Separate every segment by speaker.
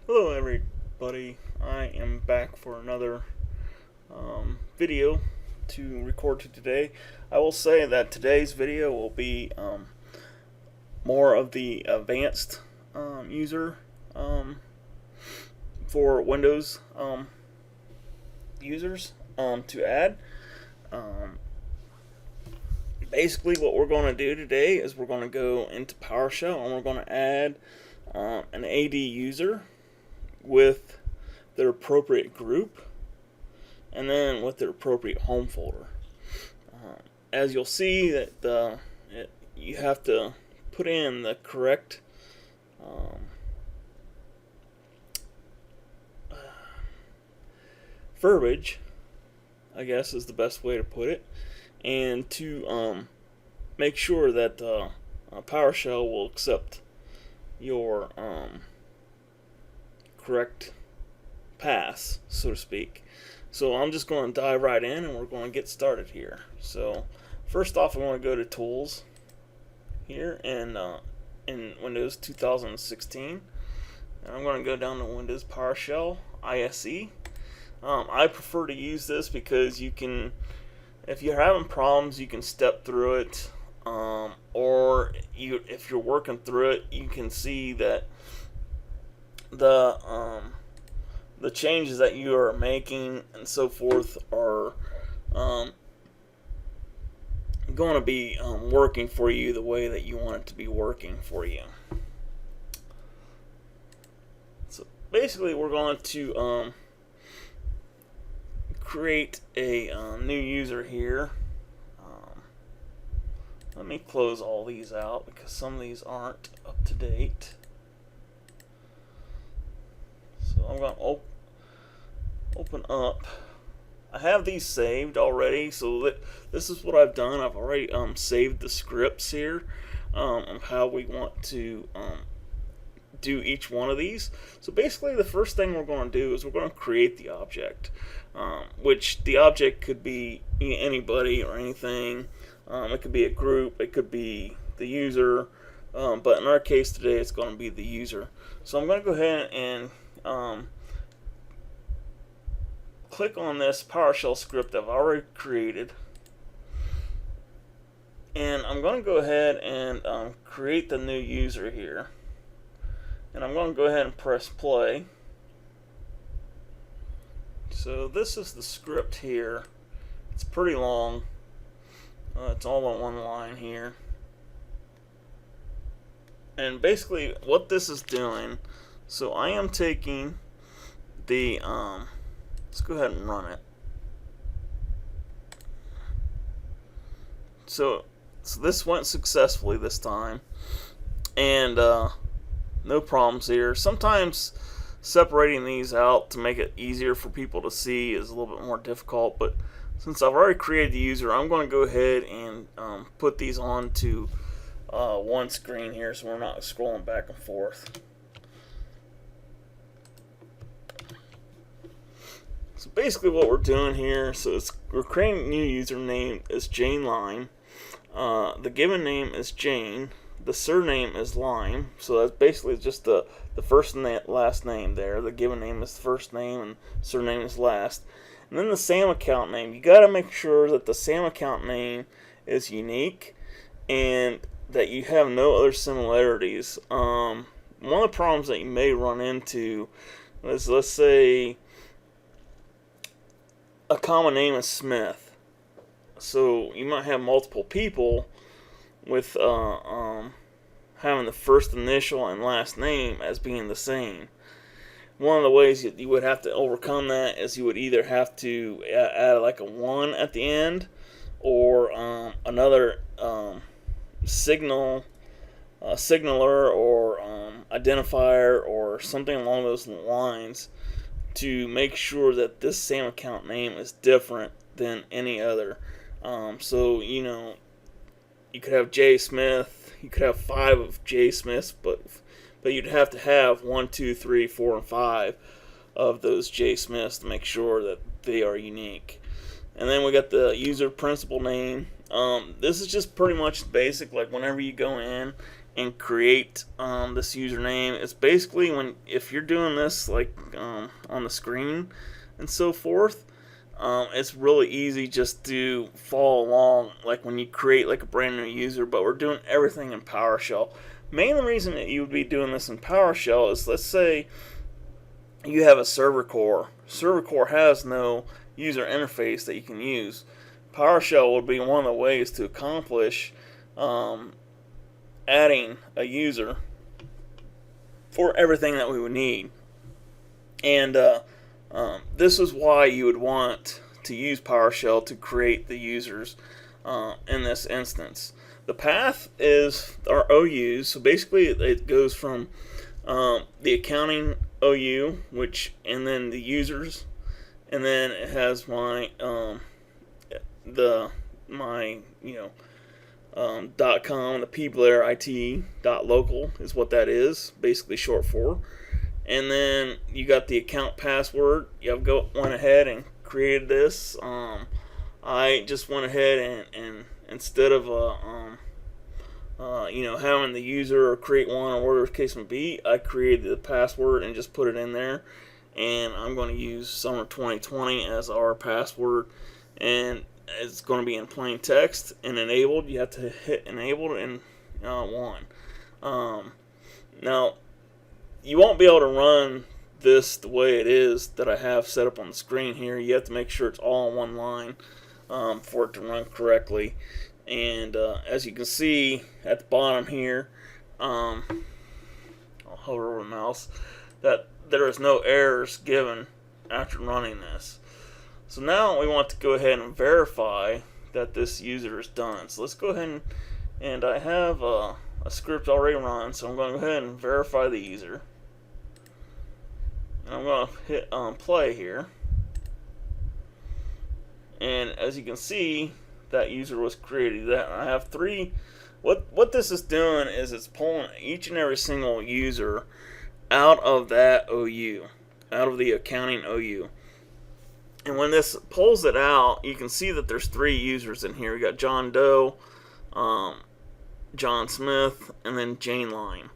Speaker 1: Hello everybody, I am back for another video to record to today. I will say that today's video will be more of the advanced user for Windows users to add. Um, Basically what we're going to do today is we're going to go into PowerShell and we're going to add an ADUser with their appropriate group and then with their appropriate home folder. As you'll see that you have to put in the correct verbiage, I guess is the best way to put it, and to make sure that PowerShell will accept your correct pass, so to speak. So I'm just going to dive right in and we're going to get started here. So first off, I want to go to Tools here in Windows 2016. And I'm going to go down to Windows PowerShell ISE. I prefer to use this because you can, if you're having problems, you can step through it, or if you're working through it, you can see that the changes that you are making and so forth are going to be working for you the way that you want it to be working for you. So basically we're going to create a new user here. Let me close all these out because some of these aren't up to date. So I'm going to open up. I have these saved already, so this is what I've done. I've already saved the scripts here of how we want to do each one of these. So basically the first thing we're going to do is we're going to create the object, which the object could be anybody or anything. It could be a group, it could be the user, but in our case today it's going to be the user. So I'm going to go ahead and click on this PowerShell script I've already created, and I'm going to go ahead and create the new user here, and I'm going to go ahead and press play. So this is the script here. It's pretty long. It's all on one line here, and basically what this is doing, so I am taking the let's go ahead and run it. So this went successfully this time, and no problems here. Sometimes separating these out to make it easier for people to see is a little bit more difficult, but since I've already created the user, I'm going to go ahead and put these onto one screen here so we're not scrolling back and forth. So basically what we're doing here, we're creating a new username as Jane Lime. The given name is Jane. The surname is Lime. So that's basically just the first and last name there. The given name is the first name and surname is last. And then the SAM account name. You got to make sure that the SAM account name is unique and that you have no other similarities. One of the problems that you may run into is, let's say, a common name is Smith. So you might have multiple people with having the first initial and last name as being the same. One of the ways you would have to overcome that is you would either have to add like a 1 at the end, or another signaler or identifier or something along those lines to make sure that this SAM account name is different than any other. So you could have J Smith, you could have 5 of J Smiths, but you'd have to have 1, 2, 3, 4, and 5 of those J Smiths to make sure that they are unique. And then we got the user principal name. This is just pretty much basic, like whenever you go in and create this username. It's basically if you're doing this like on the screen and so forth, it's really easy just to follow along like when you create like a brand new user, but we're doing everything in PowerShell. Main reason that you would be doing this in PowerShell is, let's say you have a server core. Server core has no user interface that you can use. PowerShell would be one of the ways to accomplish adding a user for everything that we would need. And this is why you would want to use PowerShell to create the users in this instance. The path is our OUs, so basically it goes from the accounting OU, and then the users, and then it has my .com, the PBlairIT.local is what that is, basically short for. And then you got the account password. You went ahead and created this. I just went ahead and instead of having the user or create one or whatever the case may be, I created the password and just put it in there. And I'm going to use summer 2020 as our password, and it's going to be in plain text and enabled. You have to hit enabled and one. Now, you won't be able to run this the way it is that I have set up on the screen here. You have to make sure it's all in one line for it to run correctly. And as you can see at the bottom here, I'll hover over the mouse, that there is no errors given after running this. So now we want to go ahead and verify that this user is done. So let's go ahead and I have a script already run, so I'm going to go ahead and verify the user. And I'm going to hit play here. And as you can see, that user was created. That I have three. What this is doing is it's pulling each and every single user out of that OU, out of the accounting OU. And when this pulls it out, you can see that there's three users in here. You got John Doe, John Smith, and then Jane Lime.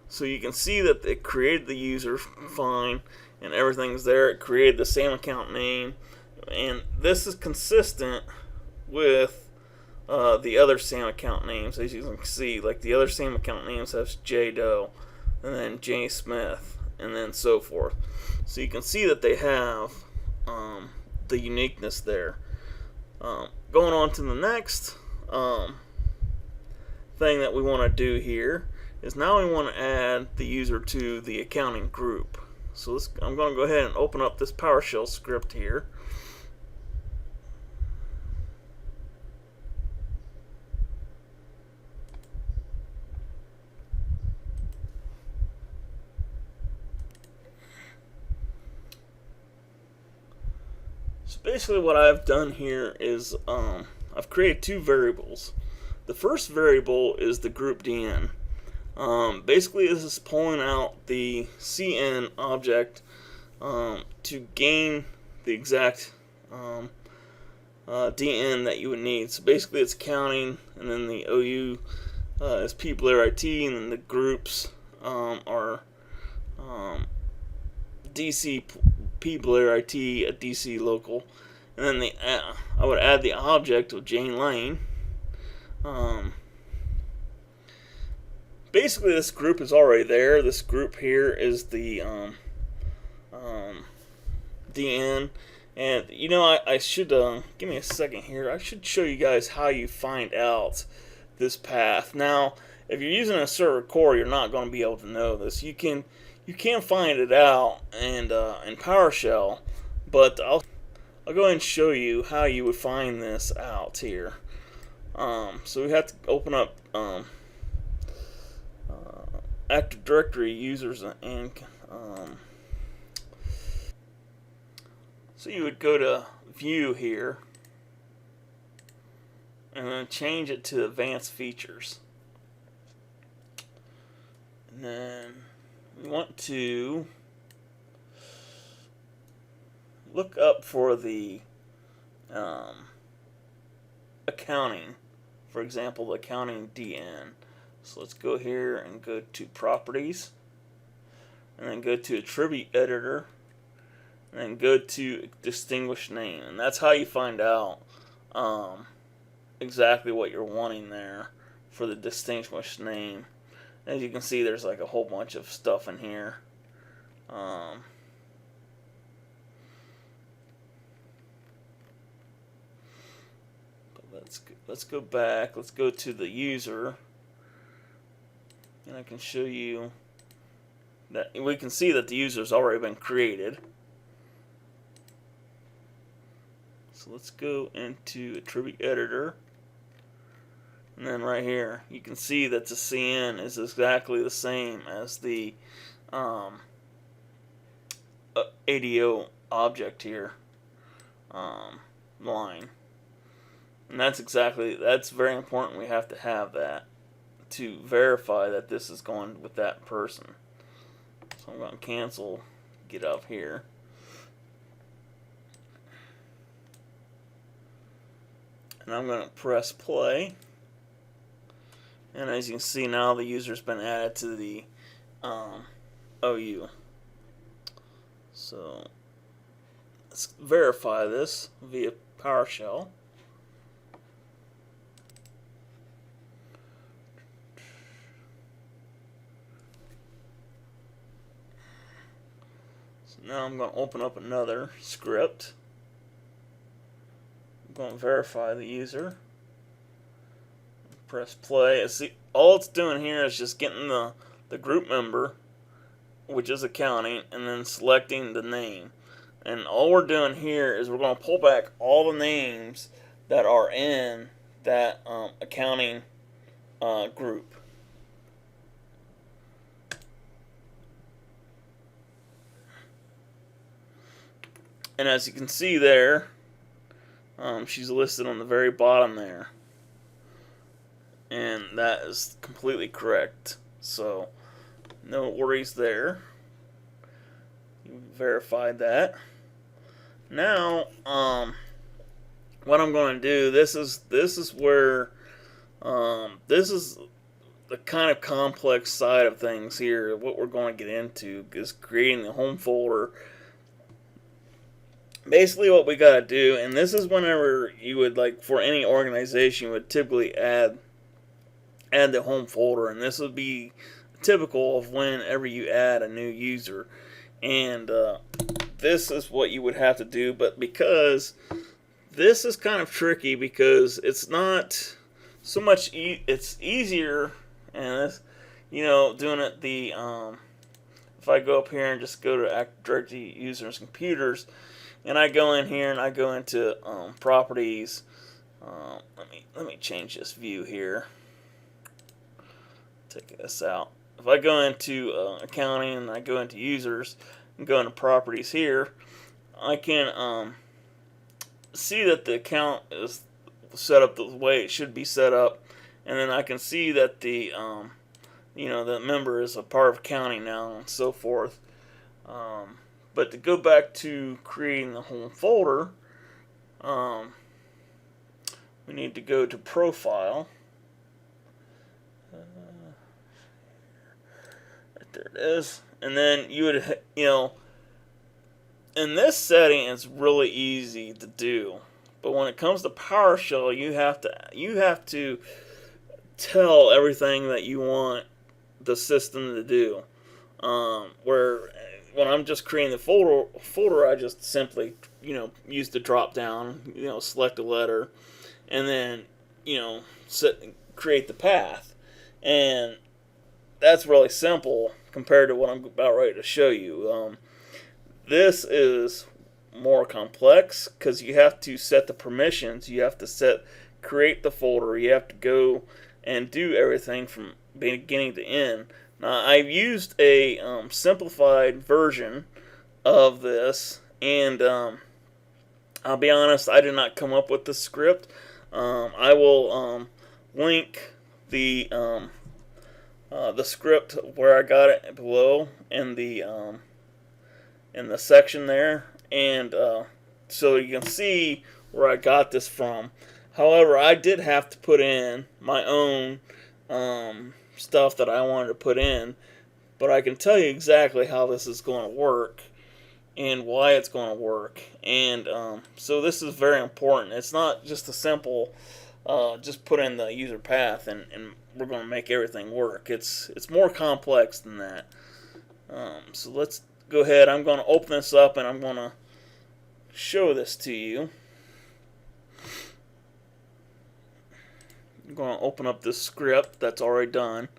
Speaker 1: So you can see that it created the user fine, and everything's there. It created the same account name, and this is consistent with the other same account names. As you can see, like the other same account names have J Doe, and then J Smith, and then so forth. So you can see that they have the uniqueness there. Going on to the next thing that we want to do here is now we want to add the user to the accounting group. So I'm going to go ahead and open up this PowerShell script here. So basically what I've done here is I've created two variables. The first variable is the group DN. Basically this is pulling out the CN object to gain the exact DN that you would need. So basically it's counting, and then the OU is PBlairIT, and then the groups are DC PBlairIT at DC local, and then I would add the object of Jane Lane. Basically this group is already there. This group here is the DN, and I should give me a second here. I should show you guys how you find out this path. Now, if you're using a server core, you're not going to be able to know this. You can find it out in PowerShell, but I'll go ahead and show you how you would find this out here. So we have to open up Active Directory users, and so you would go to View here and then change it to Advanced Features, and then we want to look up for the accounting, for example, the accounting DN. So let's go here and go to properties, and then go to attribute editor, and then go to distinguish name, and that's how you find out exactly what you're wanting there for the distinguished name. As you can see, there's like a whole bunch of stuff in here. Let's go back. Let's go to the user, and I can show you that we can see that the user's already been created. So let's go into attribute editor, and then right here you can see that the CN is exactly the same as the ADO object here line. And that's very important. We have to have that to verify that this is going with that person. So I'm going to cancel, get up here. And I'm going to press play. And as you can see, now the user's been added to the OU. So let's verify this via PowerShell. Now I'm going to open up another script. I'm going to verify the user. Press play. See, all it's doing here is just getting the group member, which is accounting, and then selecting the name. And all we're doing here is we're going to pull back all the names that are in that accounting group. And as you can see there, she's listed on the very bottom there. And that is completely correct. So, no worries there. You verified that. Now, what I'm going to do, this is where, this is the kind of complex side of things here. What we're going to get into is creating the home folder. Basically what we got to do, and this is whenever you would, like, for any organization, you would typically add the home folder, and this would be typical of whenever you add a new user. And this is what you would have to do, but because this is kind of tricky, because it's not so much it's easier, and this, doing it the if I go up here and just go to Active Directory users and computers, and I go in here and I go into properties. Let me change this view here. Take this out. If I go into accounting and I go into users and go into properties here, I can see that the account is set up the way it should be set up, and then I can see that the the member is a part of accounting now and so forth. But to go back to creating the home folder, we need to go to profile. There it is. And then you would, in this setting, it's really easy to do. But when it comes to PowerShell, you have to tell everything that you want the system to do. Where when I'm just creating the folder, I just simply, use the drop down, select a letter, and then, create the path. And that's really simple compared to what I'm about ready to show you. This is more complex because you have to set the permissions. You have to create the folder. You have to go and do everything from beginning to end. Now, I've used a simplified version of this, and I'll be honest, I did not come up with the script. I will link the script where I got it below in the section there, and so you can see where I got this from. However, I did have to put in my own stuff that I wanted to put in, but I can tell you exactly how this is going to work and why it's going to work. And so this is very important. It's not just a simple just put in the user path and we're going to make everything work. It's more complex than that. So let's go ahead. I'm going to open this up and I'm going to show this to you. I'm going to open up this script that's already done.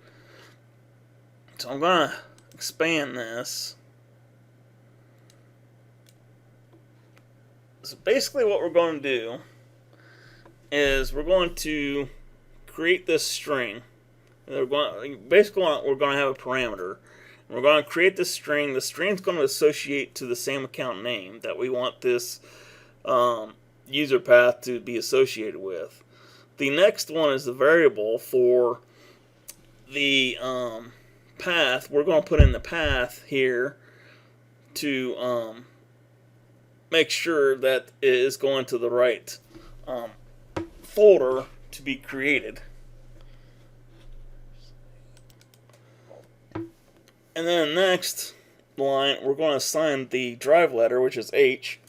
Speaker 1: So I'm going to expand this. So basically what we're going to do is we're going to create this string. We're going to have a parameter. We're going to create this string. The string is going to associate to the same account name that we want this user path to be associated with. The next one is the variable for the path. We're going to put in the path here to make sure that it is going to the right folder to be created. And then next line, we're going to assign the drive letter, which is H.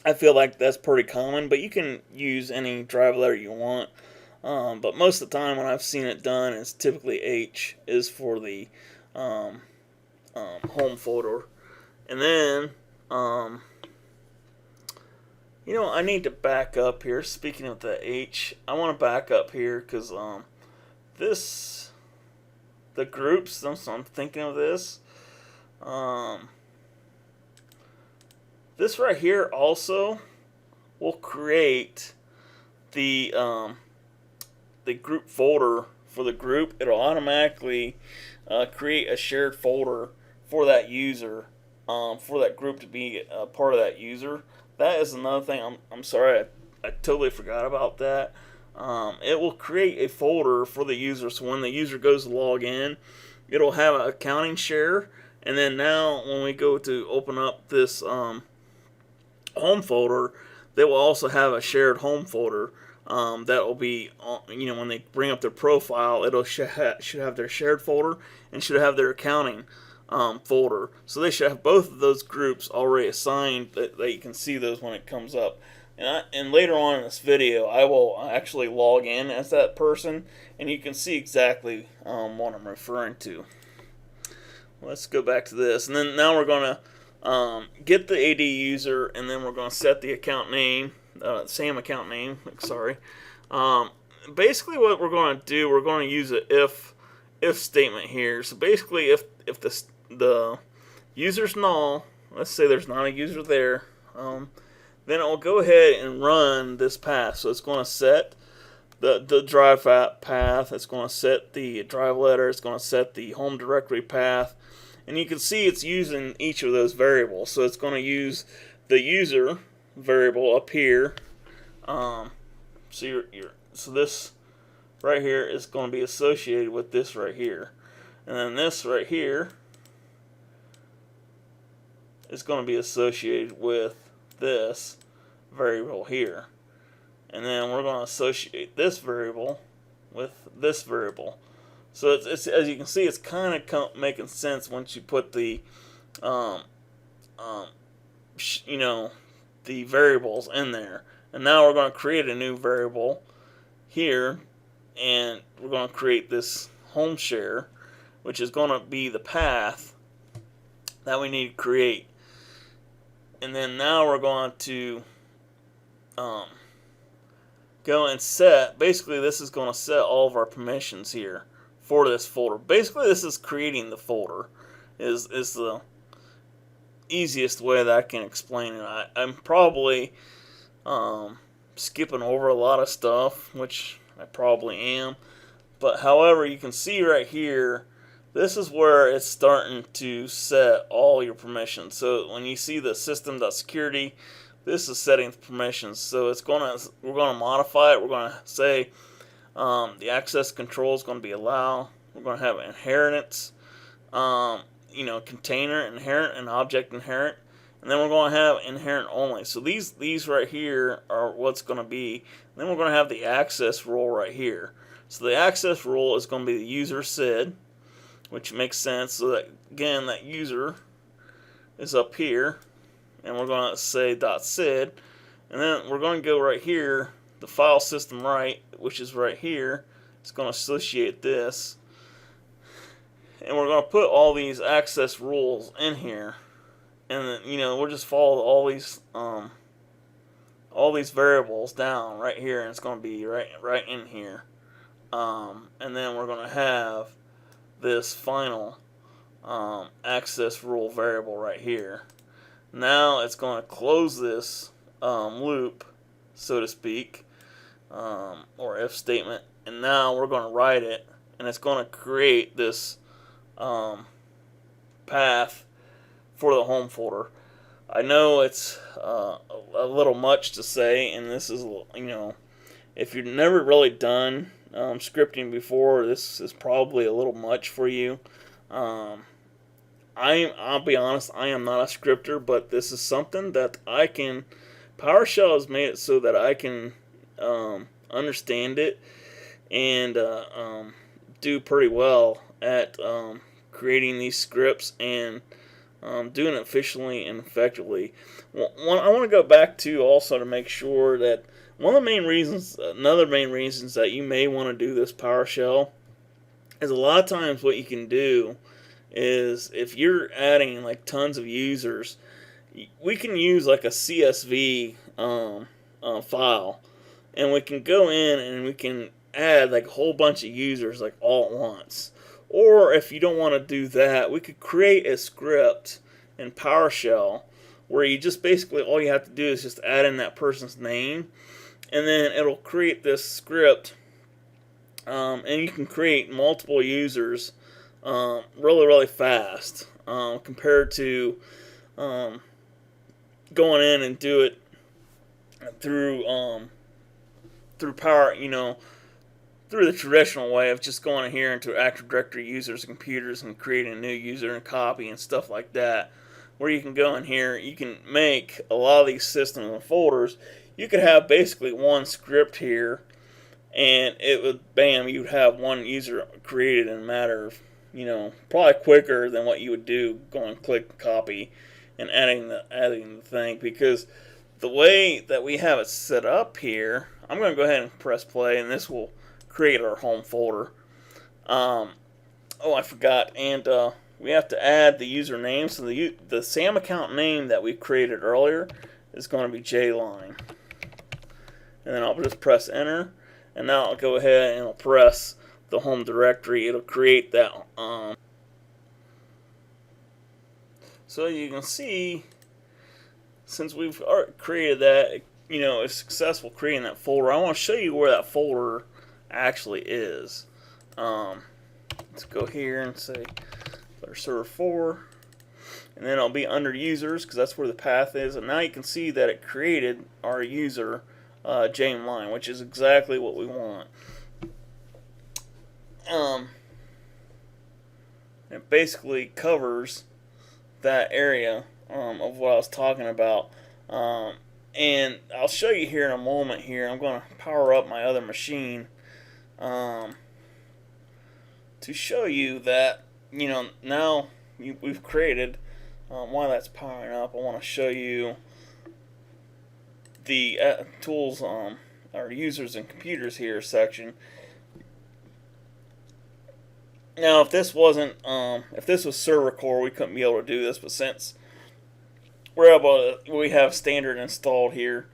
Speaker 1: I feel like that's pretty common, but you can use any drive letter you want. But most of the time when I've seen it done, it's typically H is for the home folder. And then, you know, I need to back up here. Speaking of the H, I want to back up here because the groups, so I'm thinking of this. This right here also will create the group folder for the group. It'll automatically create a shared folder for that user, for that group to be a part of that user. That is another thing. I'm sorry, I totally forgot about that. It will create a folder for the user, so when the user goes to log in, it'll have an accounting share. And then now when we go to open up this home folder, they will also have a shared home folder that will be, you know, when they bring up their profile, it'll should have their shared folder and should have their accounting folder. So they should have both of those groups already assigned that you can see those when it comes up. And later on in this video, I will actually log in as that person, and you can see exactly what I'm referring to. Let's go back to this, and then now we're going to get the ADUser, and then we're going to set the account name, same account name. Sorry. Basically, what we're going to do, we're going to use an if statement here. So basically, if the user's null, let's say there's not a user there, then it will go ahead and run this path. So it's going to set the drive path, it's going to set the drive letter, it's going to set the home directory path, and you can see it's using each of those variables. So it's going to use the user variable up here. So this right here is going to be associated with this right here, and then this right here is going to be associated with this variable here, and then we're going to associate this variable with this variable. So it's as you can see, it's kind of making sense once you put the you know, the variables in there. And now we're going to create a new variable here, and we're going to create this home share, which is going to be the path that we need to create. And then now we're going to go and set, basically this is going to set all of our permissions here for this folder. Basically this is creating the folder is the easiest way that I can explain it. I'm probably skipping over a lot of stuff, which I probably am, but however, you can see right here, this is where it's starting to set all your permissions. So when you see the system.security, this is setting the permissions. So we're going to modify it. We're going to say the access control is going to be allow. We're going to have inheritance, you know, container inherent and object inherent, and then we're going to have inherent only. So these right here are what's going to be. And then we're going to have the access role right here. So the access rule is going to be the user sid, which makes sense. So that, again, that user is up here, and we're going to say .sid, and then we're going to go right here, the file system right, which is right here. It's going to associate this, and we're going to put all these access rules in here, and then, we'll just follow all these variables down right here, and it's going to be right in here. And then we're going to have this final access rule variable right here. Now it's going to close this loop, so to speak, or if statement, and now we're going to write it, and it's going to create this path for the home folder. I know it's a little much to say, and this is, if you've never really done scripting before, this is probably a little much for you. I'll be honest, I am not a scripter, but this is something that I can. PowerShell has made it so that I can understand it and do pretty well at creating these scripts and doing it efficiently and effectively. I want to go back to also to make sure that another main reasons that you may want to do this PowerShell is a lot of times what you can do is if you're adding like tons of users, we can use like a CSV file, and we can go in and we can add like a whole bunch of users like all at once. Or if you don't want to do that, we could create a script in PowerShell where you just basically all you have to do is just add in that person's name, and then it'll create this script, and you can create multiple users really fast compared to going in and do it through Power, through the traditional way of just going in here into Active Directory users and computers and creating a new user and copy and stuff like that, where you can go in here, you can make a lot of these systems and folders. You could have basically one script here, and it would, bam, you'd have one user created in a matter of, probably quicker than what you would do going click copy and adding the thing, because the way that we have it set up here, I'm going to go ahead and press play, and this will create our home folder. Oh, I forgot, and we have to add the username. So the SAM account name that we created earlier is going to be JLine, and then I'll just press enter, and now I'll go ahead and I'll press the home directory. It'll create that. So you can see, since we've created that, it's successful creating that folder. I want to show you where that folder actually is. Let's go here and say our server 4, and then it'll be under users because that's where the path is. And now you can see that it created our user JLine, which is exactly what we want. It basically covers that area of what I was talking about. And I'll show you here in a moment here. I'm going to power up my other machine to show you that, now we've created, while that's powering up, I want to show you the tools, our users and computers here section. Now, if this wasn't, if this was server core, we couldn't be able to do this. But since we have standard installed here,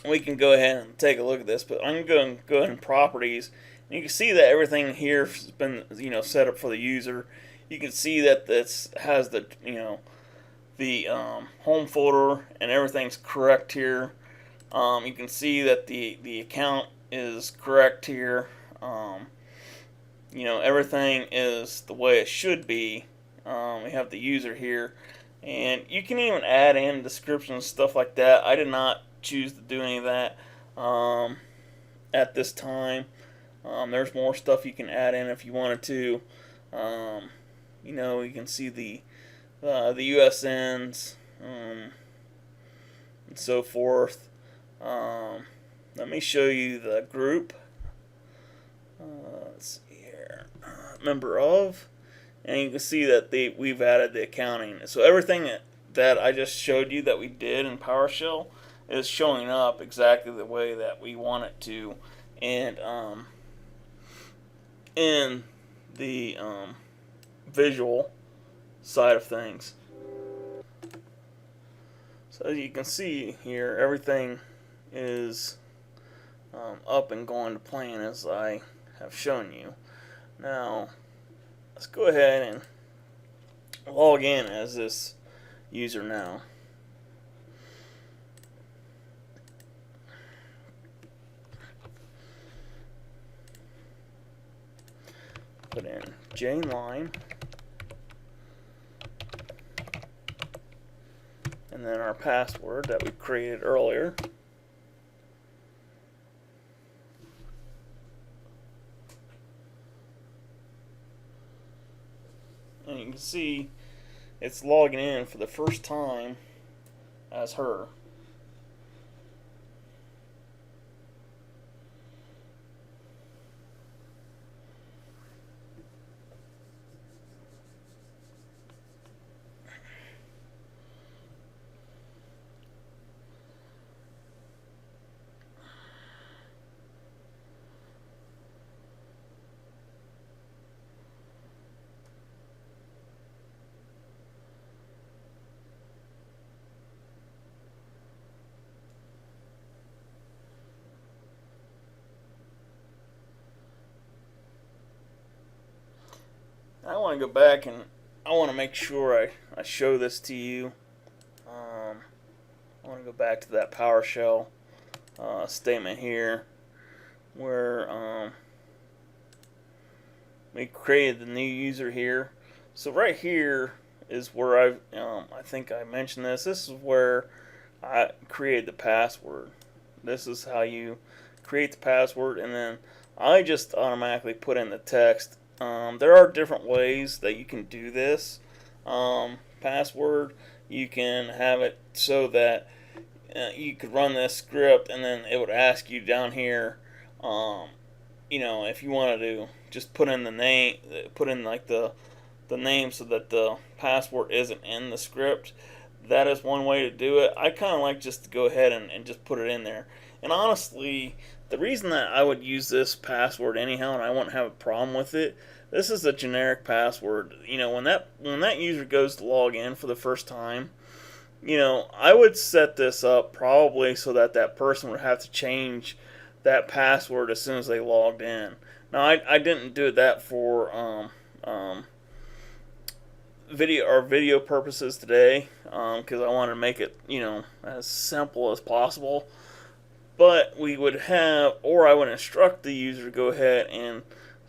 Speaker 1: we can go ahead and take a look at this. But I'm going to go ahead in properties, and you can see that everything here has been, set up for the user. You can see that this has the, the home folder and everything's correct here. You can see that the account is correct here. Everything is the way it should be. We have the user here, and you can even add in descriptions and stuff like that. I did not choose to do any of that at this time. There's more stuff you can add in if you wanted to. You can see the USNs and so forth. Let me show you the group. let's see here, member of, and you can see that we've added the accounting. So everything that I just showed you that we did in PowerShell is showing up exactly the way that we want it to, and in the visual side of things. So as you can see here, everything is up and going to plan as I have shown you. Now let's go ahead and log in as this user now. Put in Jane Line, and then our password that we created earlier. And you can see it's logging in for the first time as her. I want to go back and I want to make sure I show this to you. I want to go back to that PowerShell statement here where we created the new user here. So right here is where I think I mentioned this. This is where I created the password. This is how you create the password, and then I just automatically put in the text. There are different ways that you can do this. Password, you can have it so that you could run this script and then it would ask you down here, if you wanted to just put in the name, put in like the name so that the password isn't in the script. That is one way to do it. I kind of like just to go ahead and just put it in there. And honestly, the reason that I would use this password anyhow, and I wouldn't have a problem with it, this is a generic password. When that user goes to log in for the first time, I would set this up probably so that that person would have to change that password as soon as they logged in. Now, I didn't do that for video purposes today because I wanted to make it as simple as possible. But we would have, or I would instruct the user to go ahead and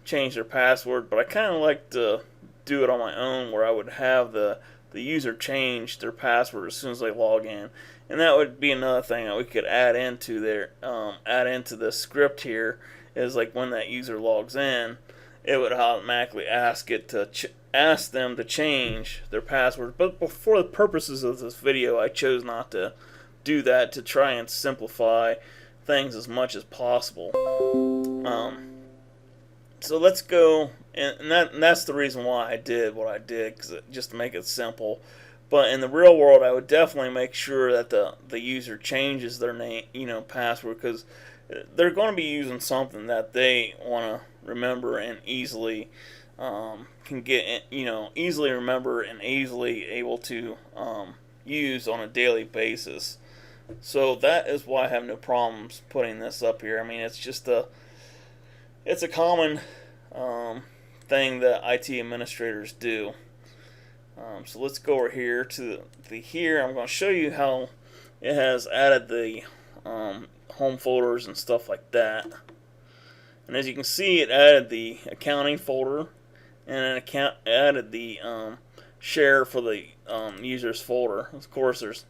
Speaker 1: change their password. But I kind of like to do it on my own, where I would have the user change their password as soon as they log in, and that would be another thing that we could add into the script here. Is like when that user logs in, it would automatically ask them to change their password. But for the purposes of this video, I chose not to do that, to try and simplify things as much as possible. So let's go, and that's the reason why I did what I did, just to make it simple. But in the real world, I would definitely make sure that the user changes their name, password, because they're going to be using something that they want to remember and easily can get, easily remember and easily able to use on a daily basis. So that is why I have no problems putting this up here. I mean, it's a common thing that IT administrators do. So let's go over here to here. I'm going to show you how it has added the home folders and stuff like that. And as you can see, it added the accounting folder, and it added the share for the users folder. Of course, there's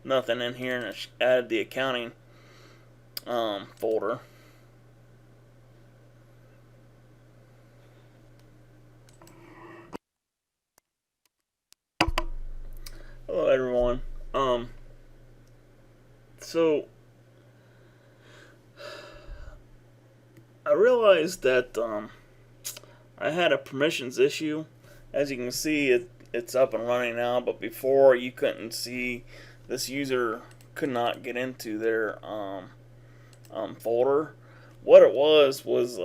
Speaker 1: nothing in here, and it added the accounting folder. Hello everyone. So I realized realized that I had a permissions issue. As you can see, it's up and running now, but before you couldn't see, this user could not get into their folder. What it was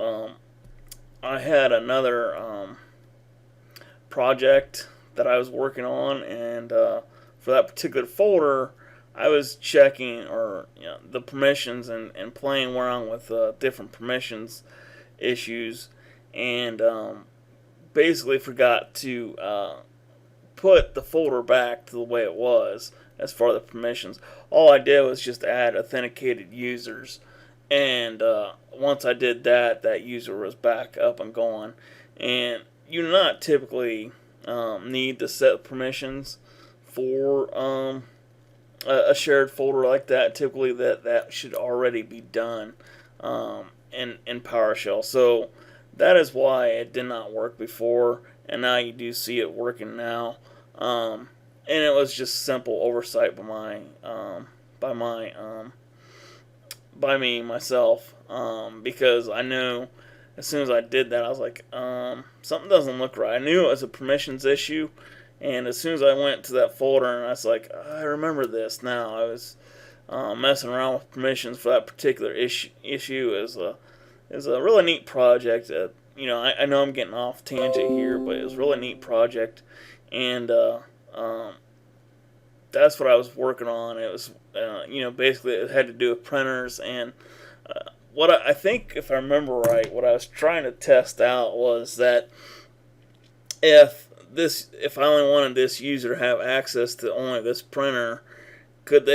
Speaker 1: I had another project that I was working on, and for that particular folder, I was checking the permissions and playing around with different permissions issues, and basically forgot to put the folder back to the way it was as far as the permissions. All I did was just add authenticated users, and once I did that, that user was back up and going. And you do not typically need to set permissions for a shared folder like that. Typically that should already be done in PowerShell. So that is why it did not work before, and now you do see it working now. And it was just simple oversight by me myself, because I knew as soon as I did that, I was like, something doesn't look right. I knew it was a permissions issue, and as soon as I went to that folder, and I was like, I remember this now. I was messing around with permissions for that particular issue. Is a really neat project. I know I'm getting off tangent here, but it was a really neat project, and that's what I was working on. It was, basically it had to do with printers, and what I think, if I remember right, what I was trying to test out was that if I only wanted this user to have access to only this printer, could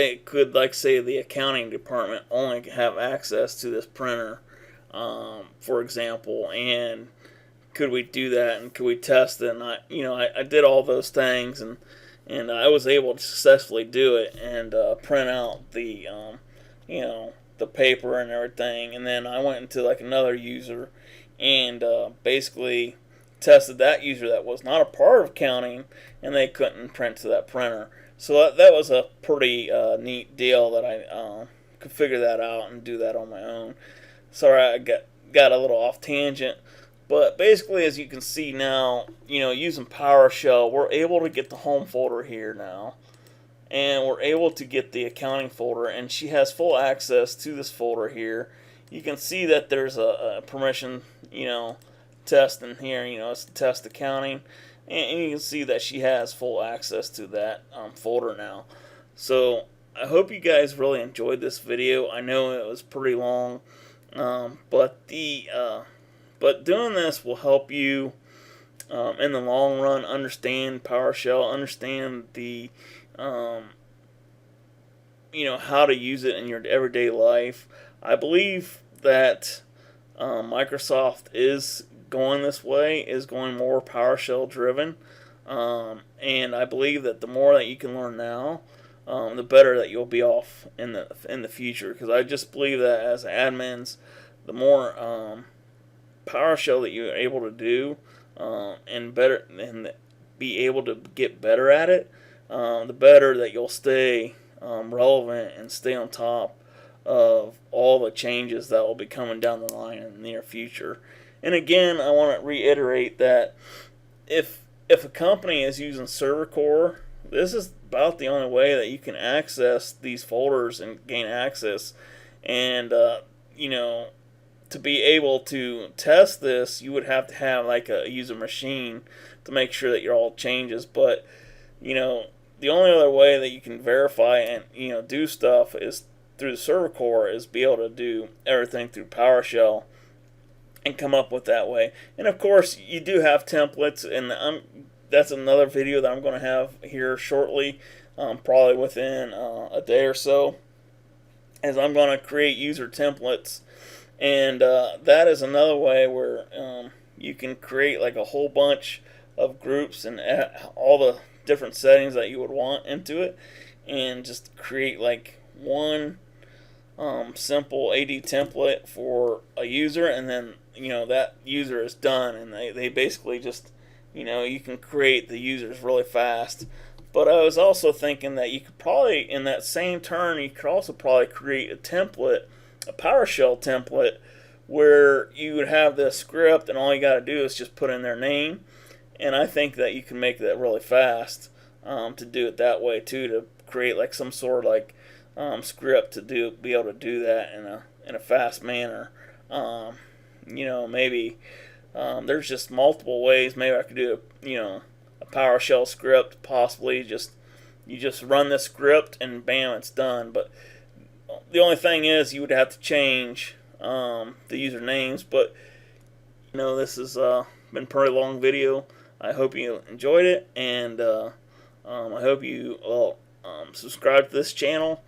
Speaker 1: like say the accounting department only have access to this printer, for example, and could we do that, and could we test it? And I did all those things, and I was able to successfully do it and print out the the paper and everything. And then I went into like another user and basically tested that user that was not a part of accounting, and they couldn't print to that printer. So that was a pretty neat deal that I could figure that out and do that on my own. Sorry, I got a little off tangent. But basically, as you can see now, using PowerShell, we're able to get the home folder here now, and we're able to get the accounting folder, and she has full access to this folder here. You can see that there's a permission, test in here. It's test accounting, and you can see that she has full access to that folder now. So I hope you guys really enjoyed this video. I know it was pretty long, but doing this will help you in the long run understand PowerShell, understand the how to use it in your everyday life. I believe that Microsoft is going this way, is going more PowerShell driven, and I believe that the more that you can learn now, the better that you'll be off in the future. Because I just believe that as admins, the more PowerShell that you're able to do and be able to get better at it, the better that you'll stay relevant and stay on top of all the changes that will be coming down the line in the near future. And again, I want to reiterate that if a company is using Server Core, this is about the only way that you can access these folders and gain access. And to be able to test this, you would have to have like a user machine to make sure that your all changes. But the only other way that you can verify and do stuff is through the Server Core, is be able to do everything through PowerShell and come up with that way. And of course, you do have templates, and that's another video that I'm going to have here shortly, probably within a day or so, as I'm going to create user templates. And that is another way where you can create like a whole bunch of groups and all the different settings that you would want into it, and just create like one simple AD template for a user, and then that user is done, and they basically just you can create the users really fast. But I was also thinking that you could probably, in that same turn, you could also probably create a template, a PowerShell template where you would have this script and all you got to do is just put in their name. And I think that you can make that really fast to do it that way too, to create like some sort of like script to be able to do that in a fast manner. Maybe there's just multiple ways. Maybe I could do a PowerShell script, possibly. You just run this script and bam, it's done. But the only thing is you would have to change the usernames. But this has been a pretty long video. I hope you enjoyed it, and I hope you will subscribe to this channel.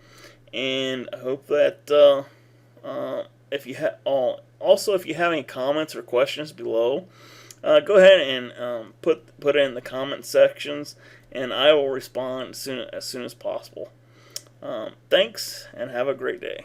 Speaker 1: And I hope that if you have if you have any comments or questions below, go ahead and put it in the comment sections, and I will respond as soon as possible. Thanks, and have a great day.